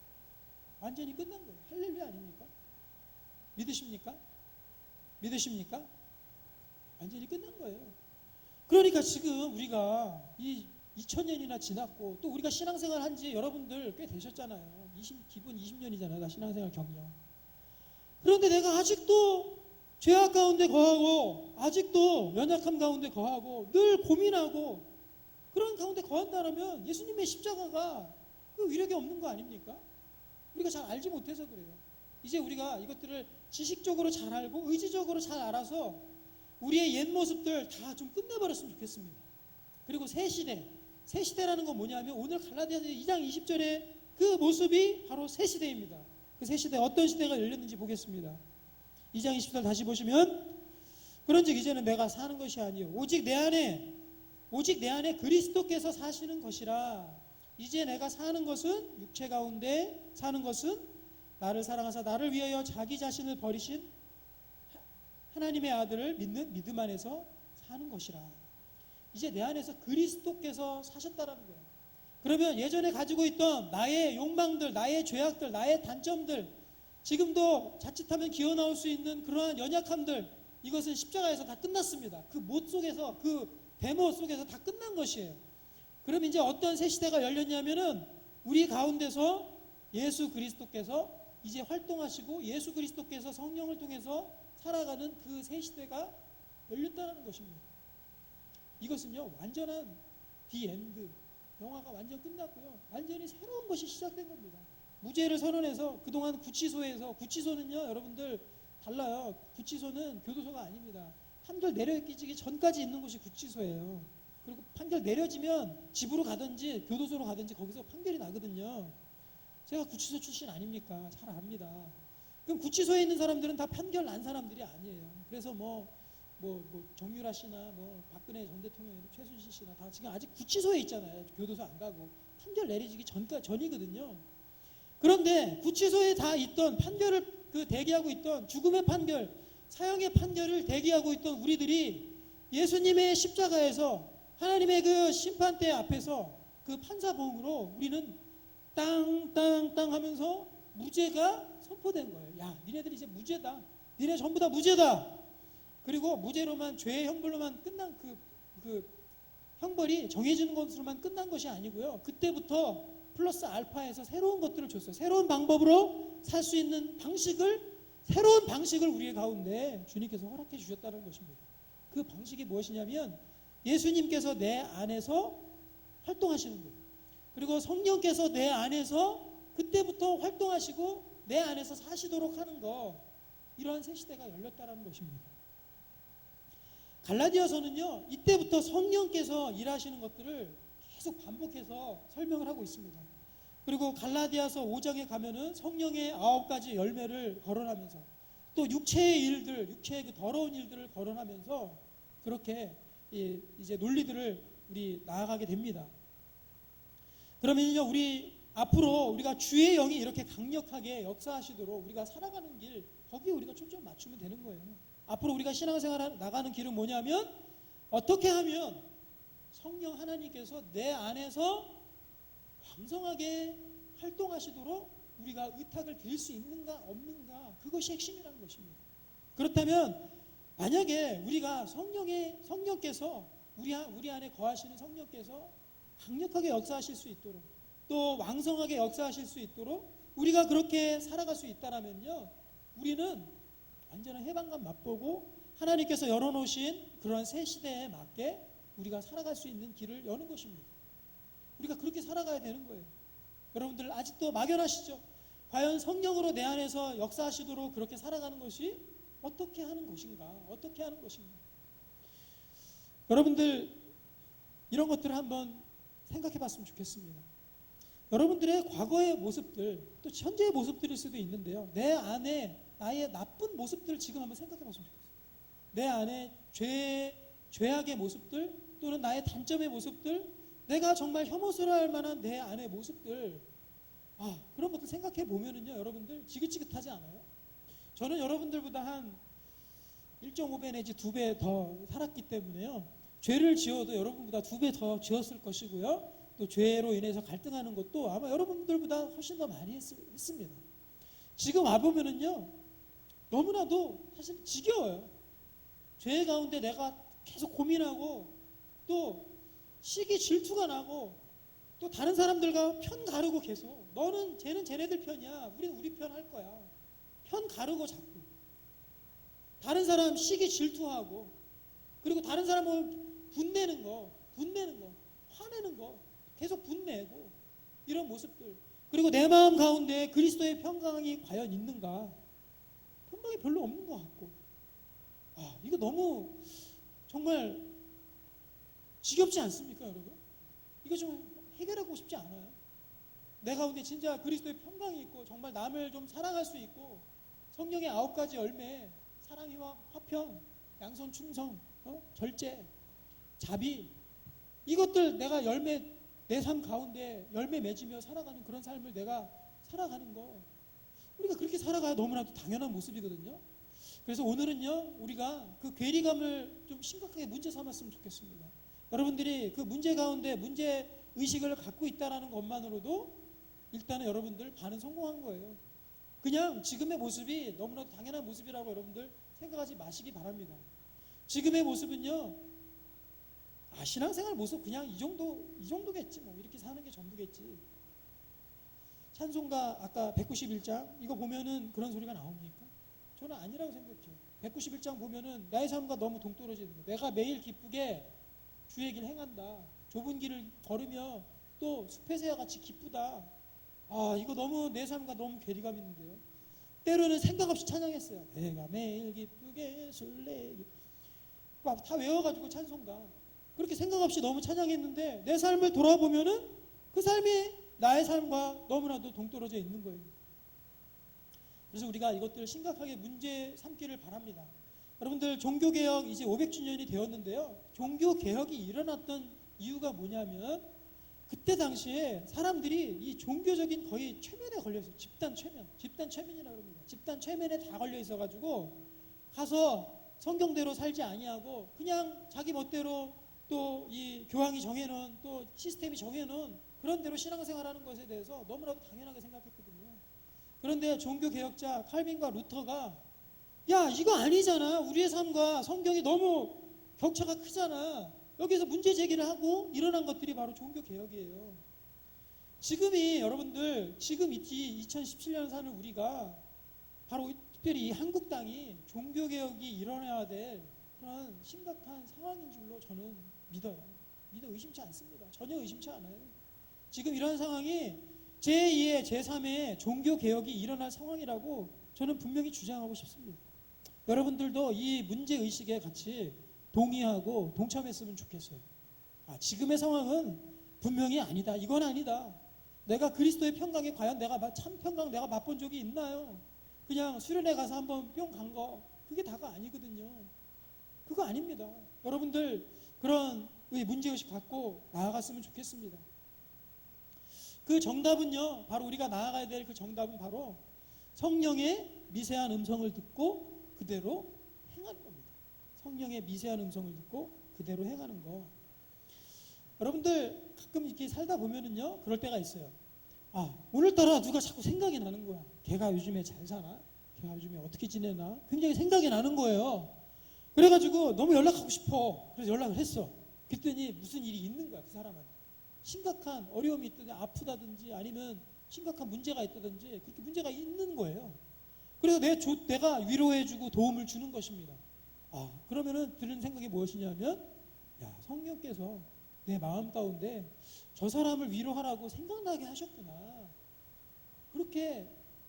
완전히 끝난 거예요. 할렐루야 아닙니까? 믿으십니까? 믿으십니까? 완전히 끝난 거예요. 그러니까 지금 우리가 이 2000년이나 지났고 또 우리가 신앙생활 한 지 여러분들 꽤 되셨잖아요. 기본 20년이잖아요. 나 신앙생활 경력. 그런데 내가 아직도 죄악 가운데 거하고 아직도 연약함 가운데 거하고 늘 고민하고 그런 가운데 거한다면 예수님의 십자가가 그 위력이 없는 거 아닙니까? 우리가 잘 알지 못해서 그래요. 이제 우리가 이것들을 지식적으로 잘 알고 의지적으로 잘 알아서 우리의 옛 모습들 다 좀 끝내버렸으면 좋겠습니다. 그리고 새 시대라는 건 뭐냐면 오늘 갈라디아서 2장 20절에 그 모습이 바로 새 시대입니다. 그 새 시대, 어떤 시대가 열렸는지 보겠습니다. 2장 20절 다시 보시면, 그런즉 이제는 내가 사는 것이 아니요 오직 내 안에 그리스도께서 사시는 것이라. 이제 내가 사는 것은 육체 가운데 사는 것은 나를 사랑하사 나를 위하여 자기 자신을 버리신 하나님의 아들을 믿는 믿음 안에서 사는 것이라. 이제 내 안에서 그리스도께서 사셨다라는 거예요. 그러면 예전에 가지고 있던 나의 욕망들, 나의 죄악들, 나의 단점들, 지금도 자칫하면 기어 나올 수 있는 그러한 연약함들, 이것은 십자가에서 다 끝났습니다. 그 못 속에서, 그 대못 속에서 다 끝난 것이에요. 그럼 이제 어떤 새 시대가 열렸냐면은 우리 가운데서 예수 그리스도께서 이제 활동하시고 예수 그리스도께서 성령을 통해서 살아가는 그 새 시대가 열렸다는 것입니다. 이것은요 완전한 디엔드, 영화가 완전 끝났고요 완전히 새로운 것이 시작된 겁니다. 무죄를 선언해서 그동안 구치소는요 여러분들 달라요. 구치소는 교도소가 아닙니다. 판결 내려지기 전까지 있는 곳이 구치소예요. 그리고 판결 내려지면 집으로 가든지 교도소로 가든지 거기서 판결이 나거든요. 제가 구치소 출신 아닙니까? 잘 압니다. 그럼 구치소에 있는 사람들은 다 판결 난 사람들이 아니에요. 그래서 정유라 씨나 박근혜 전 대통령, 최순실 씨나 다 지금 아직 구치소에 있잖아요. 교도소 안 가고 판결 내려지기 전이거든요. 그런데 구치소에 다 있던 판결을 대기하고 있던 죽음의 판결, 사형의 판결을 대기하고 있던 우리들이 예수님의 십자가에서 하나님의 그 심판대 앞에서 그 판사봉으로 우리는 땅땅땅 하면서 무죄가 선포된 거예요. 야, 니네들이 이제 무죄다. 니네 전부 다 무죄다. 그리고 무죄로만, 죄의 형벌로만 끝난 그 형벌이 정해지는 것으로만 끝난 것이 아니고요. 그때부터 플러스 알파에서 새로운 것들을 줬어요. 새로운 방법으로 살 수 있는 새로운 방식을 우리 가운데 주님께서 허락해 주셨다는 것입니다. 그 방식이 무엇이냐면 예수님께서 내 안에서 활동하시는 거예요. 그리고 성령께서 내 안에서 그때부터 활동하시고 내 안에서 사시도록 하는 거, 이러한 새 시대가 열렸다는 것입니다. 갈라디아서는요 이때부터 성령께서 일하시는 것들을 계속 반복해서 설명을 하고 있습니다. 그리고 갈라디아서 5장에 가면은 성령의 9가지 열매를 거론하면서 또 육체의 일들, 육체의 그 더러운 일들을 거론하면서 그렇게 이제 논리들을 우리 나아가게 됩니다. 그러면요 우리 앞으로 우리가 주의 영이 이렇게 강력하게 역사하시도록 우리가 살아가는 길, 거기에 우리가 초점 맞추면 되는 거예요. 앞으로 우리가 신앙생활 나가는 길은 뭐냐면 어떻게 하면 성령 하나님께서 내 안에서 왕성하게 활동하시도록 우리가 의탁을 드릴 수 있는가 없는가, 그것이 핵심이라는 것입니다. 그렇다면 만약에 우리가 성령께서 우리 안에 거하시는 성령께서 강력하게 역사하실 수 있도록 또 왕성하게 역사하실 수 있도록 우리가 그렇게 살아갈 수 있다라면요 우리는 완전한 해방감 맛보고 하나님께서 열어놓으신 그런 새 시대에 맞게 우리가 살아갈 수 있는 길을 여는 것입니다. 우리가 그렇게 살아가야 되는 거예요. 여러분들 아직도 막연하시죠? 과연 성령으로 내 안에서 역사하시도록 그렇게 살아가는 것이 어떻게 하는 것인가? 어떻게 하는 것인가? 여러분들 이런 것들을 한번 생각해 봤으면 좋겠습니다. 여러분들의 과거의 모습들, 또 현재의 모습들일 수도 있는데요. 내 안에 나의 나쁜 모습들 지금 한번 생각해 봤으면 좋겠어요. 내 안에 죄악의 모습들, 또는 나의 단점의 모습들, 내가 정말 혐오스러워할 만한 내 안의 모습들, 그런 것들 생각해 보면은요, 여러분들 지긋지긋하지 않아요? 저는 여러분들보다 한 1.5배 내지 2배 더 살았기 때문에요. 죄를 지어도 여러분보다 2배 더 지었을 것이고요. 또 죄로 인해서 갈등하는 것도 아마 여러분들보다 훨씬 더 많이 했습니다. 지금 와보면은요, 너무나도 사실 지겨워요. 죄 가운데 내가 계속 고민하고, 또 시기 질투가 나고, 또 다른 사람들과 편 가르고 계속, 쟤는 쟤네들 편이야, 우리는 우리 편 할 거야, 편 가르고 자꾸 다른 사람 시기 질투하고, 그리고 다른 사람을 분내는 거, 화내는 거 계속 분내고, 이런 모습들. 그리고 내 마음 가운데 그리스도의 평강이 과연 있는가? 평강이 별로 없는 것 같고, 이거 너무 정말 지겹지 않습니까, 여러분? 이거 좀 해결하고 싶지 않아요? 내 가운데 진짜 그리스도의 평강이 있고, 정말 남을 좀 사랑할 수 있고, 성령의 9가지 열매, 사랑과 화평, 양선, 충성, 절제, 자비, 이것들 내가 내 삶 가운데 열매 맺으며 살아가는 그런 삶을 내가 살아가는 거, 우리가 그렇게 살아가야 너무나도 당연한 모습이거든요. 그래서 오늘은요, 우리가 그 괴리감을 좀 심각하게 문제 삼았으면 좋겠습니다. 여러분들이 그 문제 가운데 문제 의식을 갖고 있다는 것만으로도 일단은 여러분들 반은 성공한 거예요. 그냥 지금의 모습이 너무나도 당연한 모습이라고 여러분들 생각하지 마시기 바랍니다. 지금의 모습은요, 신앙생활 모습 그냥 이 정도겠지, 뭐 이렇게 사는 게 전부겠지. 찬송가 아까 191장 이거 보면은 그런 소리가 나옵니까? 저는 아니라고 생각해요. 191장 보면은 나의 삶과 너무 동떨어지는 거예요. 내가 매일 기쁘게 주의 길 행한다, 좁은 길을 걸으며 또 숲의 새와 같이 기쁘다. 이거 너무 내 삶과 너무 괴리감 있는데요. 때로는 생각 없이 찬양했어요. 내가 매일 기쁘게 술래기, 다 외워가지고 찬송가 그렇게 생각 없이 너무 찬양했는데, 내 삶을 돌아보면은 그 삶이 나의 삶과 너무나도 동떨어져 있는 거예요. 그래서 우리가 이것들을 심각하게 문제 삼기를 바랍니다. 여러분들 종교개혁 이제 500주년이 되었는데요. 종교개혁이 일어났던 이유가 뭐냐면, 그때 당시에 사람들이 이 종교적인 거의 최면에 걸려 있어요. 집단 최면이라고 합니다. 집단 최면에 다 걸려 있어가지고 가서 성경대로 살지 아니하고 그냥 자기 멋대로 또 이 교황이 정해놓은, 또 시스템이 정해놓은 그런 대로 신앙생활하는 것에 대해서 너무나도 당연하게 생각했거든요. 그런데 종교개혁자 칼빈과 루터가 이거 아니잖아, 우리의 삶과 성경이 너무 격차가 크잖아, 여기서 문제 제기를 하고 일어난 것들이 바로 종교개혁이에요. 지금이 여러분들, 지금 2017년 사는 우리가 바로 특별히 이 한국 땅이 종교개혁이 일어나야 될 그런 심각한 상황인 줄로 저는 믿어요. 의심치 않습니다. 전혀 의심치 않아요. 지금 이런 상황이 제2의 제3의 종교개혁이 일어날 상황이라고 저는 분명히 주장하고 싶습니다. 여러분들도 이 문제의식에 같이 동의하고 동참했으면 좋겠어요. 지금의 상황은 분명히 아니다, 이건 아니다. 내가 그리스도의 평강에 과연 내가 참 평강 내가 맛본 적이 있나요? 그냥 수련회 가서 한번 뿅 간 거, 그게 다가 아니거든요. 그거 아닙니다. 여러분들 그런 문제의식 갖고 나아갔으면 좋겠습니다. 그 정답은요, 바로 우리가 나아가야 될 그 정답은 바로 성령의 미세한 음성을 듣고 그대로 행하는 겁니다. 성령의 미세한 음성을 듣고 그대로 행하는 거. 여러분들 가끔 이렇게 살다 보면은요, 그럴 때가 있어요. 오늘따라 누가 자꾸 생각이 나는 거야. 걔가 요즘에 잘 사나? 걔가 요즘에 어떻게 지내나? 굉장히 생각이 나는 거예요. 그래가지고 너무 연락하고 싶어. 그래서 연락을 했어. 그랬더니 무슨 일이 있는 거야, 그 사람한테. 심각한 어려움이 있다든지 아프다든지 아니면 심각한 문제가 있다든지 그렇게 문제가 있는 거예요. 그래서 내가 위로해주고 도움을 주는 것입니다. 그러면은 드는 생각이 무엇이냐면, 야, 성령께서 내 마음 가운데 저 사람을 위로하라고 생각나게 하셨구나. 그렇게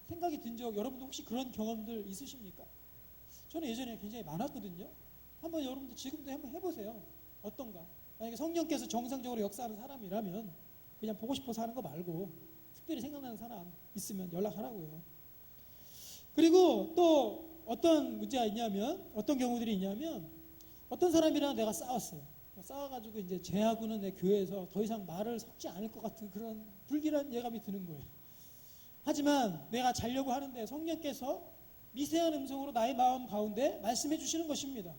생각이 든 적, 여러분도 혹시 그런 경험들 있으십니까? 저는 예전에 굉장히 많았거든요. 한번 여러분들 지금도 한번 해보세요. 어떤가? 만약에 성령께서 정상적으로 역사하는 사람이라면 그냥 보고 싶어서 하는 거 말고 특별히 생각나는 사람 있으면 연락하라고요. 그리고 또 어떤 문제가 있냐면, 어떤 경우들이 있냐면, 어떤 사람이랑 내가 싸웠어요. 싸워가지고 이제 쟤하고는 내 교회에서 더 이상 말을 섞지 않을 것 같은 그런 불길한 예감이 드는 거예요. 하지만 내가 자려고 하는데 성령께서 미세한 음성으로 나의 마음 가운데 말씀해 주시는 것입니다.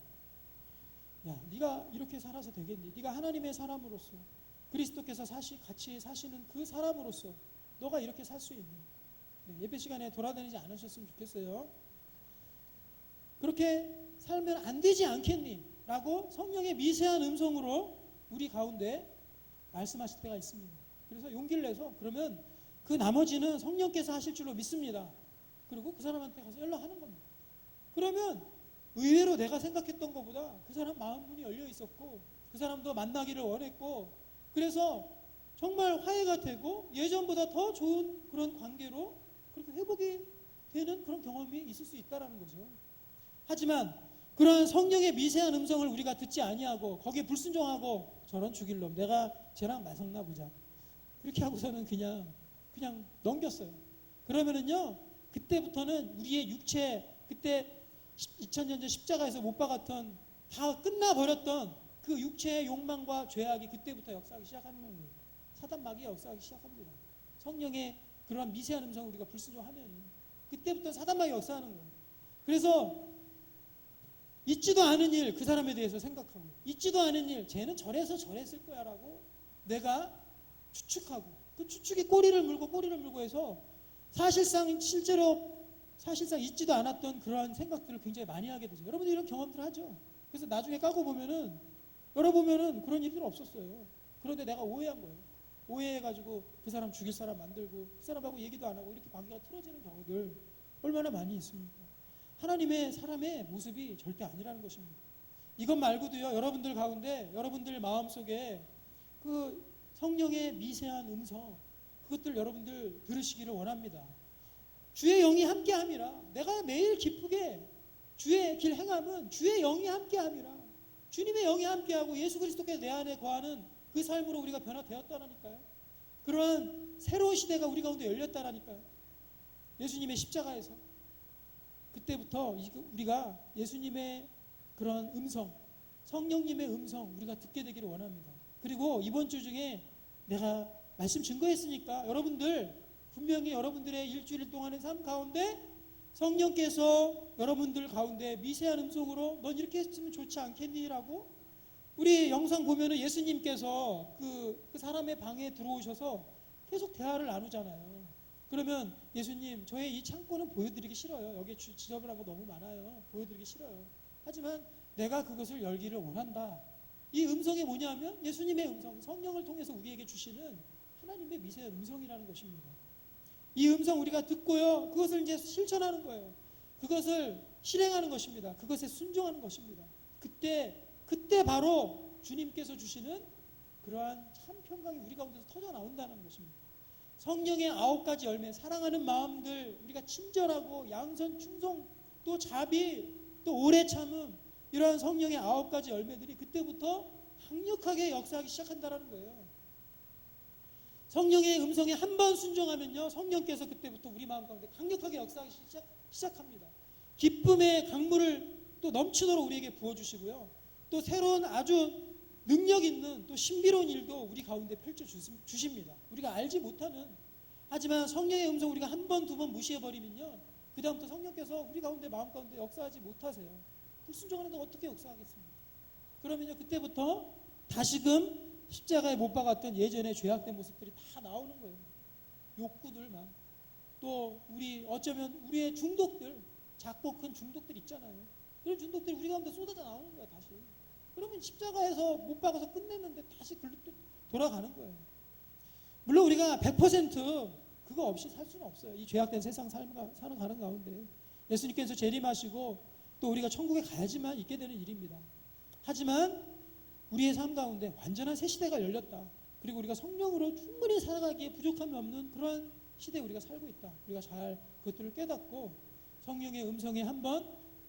야, 네가 이렇게 살아서 되겠니? 네가 하나님의 사람으로서, 그리스도께서 같이 사시는 그 사람으로서 너가 이렇게 살 수 있니? 예배 시간에 돌아다니지 않으셨으면 좋겠어요. 그렇게 살면 안 되지 않겠니? 라고 성령의 미세한 음성으로 우리 가운데 말씀하실 때가 있습니다. 그래서 용기를 내서, 그러면 그 나머지는 성령께서 하실 줄로 믿습니다. 그리고 그 사람한테 가서 연락하는 겁니다. 그러면 의외로 내가 생각했던 것보다 그 사람 마음 문이 열려 있었고, 그 사람도 만나기를 원했고, 그래서 정말 화해가 되고 예전보다 더 좋은 그런 관계로 그렇게 회복이 되는 그런 경험이 있을 수 있다는 거죠. 하지만 그러한 성령의 미세한 음성을 우리가 듣지 아니하고 거기에 불순종하고, 저런 죽일 놈, 내가 쟤랑 맞섰나 보자, 그렇게 하고서는 그냥 넘겼어요. 그러면은요, 그때부터는 우리의 육체, 그때 2000년 전 십자가에서 못 박았던, 다 끝나버렸던 그 육체의 욕망과 죄악이 그때부터 역사하기 시작하는 거예요. 사단마귀가 역사하기 시작합니다. 성령의 그러한 미세한 음성을 우리가 불순종하면 그때부터 사단마귀가 역사하는 거예요. 그래서 있지도 않은 일, 그 사람에 대해서 생각하고, 있지도 않은 일, 쟤는 저래서 저랬을 거야 라고 내가 추측하고, 그 추측이 꼬리를 물고 해서 사실상 있지도 않았던 그러한 생각들을 굉장히 많이 하게 되죠. 여러분들 이런 경험들 하죠. 그래서 나중에 까고 보면은, 열어보면은 그런 일들 없었어요. 그런데 내가 오해한 거예요. 오해해가지고 그 사람 죽일 사람 만들고, 그 사람하고 얘기도 안 하고 이렇게 관계가 틀어지는 경우들 얼마나 많이 있습니까? 하나님의 사람의 모습이 절대 아니라는 것입니다. 이것 말고도요, 여러분들 가운데, 여러분들 마음속에 그 성령의 미세한 음성, 그것들 여러분들 들으시기를 원합니다. 주의 영이 함께함이라. 내가 매일 기쁘게 주의 길 행함은 주의 영이 함께함이라. 주님의 영이 함께하고 예수 그리스도께서 내 안에 거하는 그 삶으로 우리가 변화되었다라니까요. 그러한 새로운 시대가 우리 가운데 열렸다라니까요. 예수님의 십자가에서. 그때부터 우리가 예수님의 그런 음성, 성령님의 음성 우리가 듣게 되기를 원합니다. 그리고 이번 주 중에 내가 말씀 증거했으니까 여러분들 분명히 여러분들의 일주일 동안의 삶 가운데 성령께서 여러분들 가운데 미세한 음성으로 넌 이렇게 했으면 좋지 않겠니? 라고, 우리 영상 보면은 예수님께서 그 사람의 방에 들어오셔서 계속 대화를 나누잖아요. 그러면 예수님, 저의 이 창고는 보여드리기 싫어요. 여기에 지저분한 거 너무 많아요. 보여드리기 싫어요. 하지만 내가 그것을 열기를 원한다. 이 음성이 뭐냐면 예수님의 음성, 성령을 통해서 우리에게 주시는 하나님의 미세한 음성이라는 것입니다. 이 음성 우리가 듣고요, 그것을 이제 실천하는 거예요. 그것을 실행하는 것입니다. 그것에 순종하는 것입니다. 그때 바로 주님께서 주시는 그러한 참 평강이 우리 가운데서 터져 나온다는 것입니다. 성령의 9가지 열매, 사랑하는 마음들, 우리가 친절하고 양선, 충성, 또 자비, 또 오래 참음, 이러한 성령의 9가지 열매들이 그때부터 강력하게 역사하기 시작한다는 거예요. 성령의 음성에 한 번 순종하면요, 성령께서 그때부터 우리 마음 가운데 강력하게 역사하기 시작합니다. 기쁨의 강물을 또 넘치도록 우리에게 부어주시고요, 또 새로운 아주 능력 있는 또 신비로운 일도 우리 가운데 펼쳐주십니다. 우리가 알지 못하는, 하지만 성령의 음성 우리가 한 번, 두 번 무시해버리면요, 그 다음부터 성령께서 우리 가운데 마음 가운데 역사하지 못하세요. 불순종하는데 어떻게 역사하겠습니까? 그러면요, 그때부터 다시금 십자가에 못 박았던 예전의 죄악된 모습들이 다 나오는 거예요. 욕구들만, 또 어쩌면 우리의 중독들, 작고 큰 중독들 있잖아요. 그런 중독들이 우리 가운데 쏟아져 나오는 거야, 다시. 그러면 십자가에서 못 박아서 끝냈는데 다시 글로 또 돌아가는 거예요. 물론 우리가 100% 그거 없이 살 수는 없어요. 이 죄악된 세상 사는 가는 가운데 예수님께서 재림하시고 또 우리가 천국에 가야지만 있게 되는 일입니다. 하지만 우리의 삶 가운데 완전한 새 시대가 열렸다. 그리고 우리가 성령으로 충분히 살아가기에 부족함이 없는 그런 시대에 우리가 살고 있다. 우리가 잘 그것들을 깨닫고 성령의 음성에 한번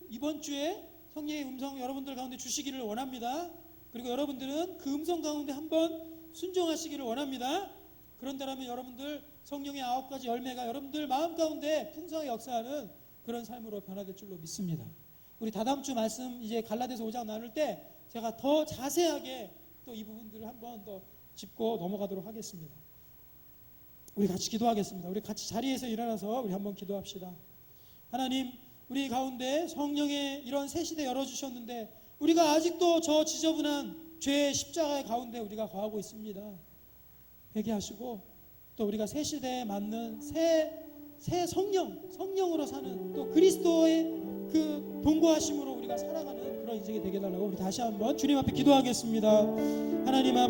이번 주에 성령의 음성 여러분들 가운데 주시기를 원합니다. 그리고 여러분들은 그 음성 가운데 한번 순종하시기를 원합니다. 그런다면 여러분들 성령의 9가지 열매가 여러분들 마음 가운데 풍성하게 역사하는 그런 삶으로 변화될 줄로 믿습니다. 우리 다다음 주 말씀 이제 갈라디아서 5장 나눌 때 제가 더 자세하게 또 이 부분들을 한번 더 짚고 넘어가도록 하겠습니다. 우리 같이 기도하겠습니다. 우리 같이 자리에서 일어나서 우리 한번 기도합시다. 하나님, 우리 가운데 성령의 이런 새 시대 열어주셨는데 우리가 아직도 저 지저분한 죄의 십자가의 가운데 우리가 거하고 있습니다. 회개하시고 또 우리가 새 시대에 맞는 새 성령으로 사는 또 그리스도의 그 동거하심으로 우리가 살아가는 그런 인생이 되게 해달라고 우리 다시 한번 주님 앞에 기도하겠습니다. 하나님 아버지,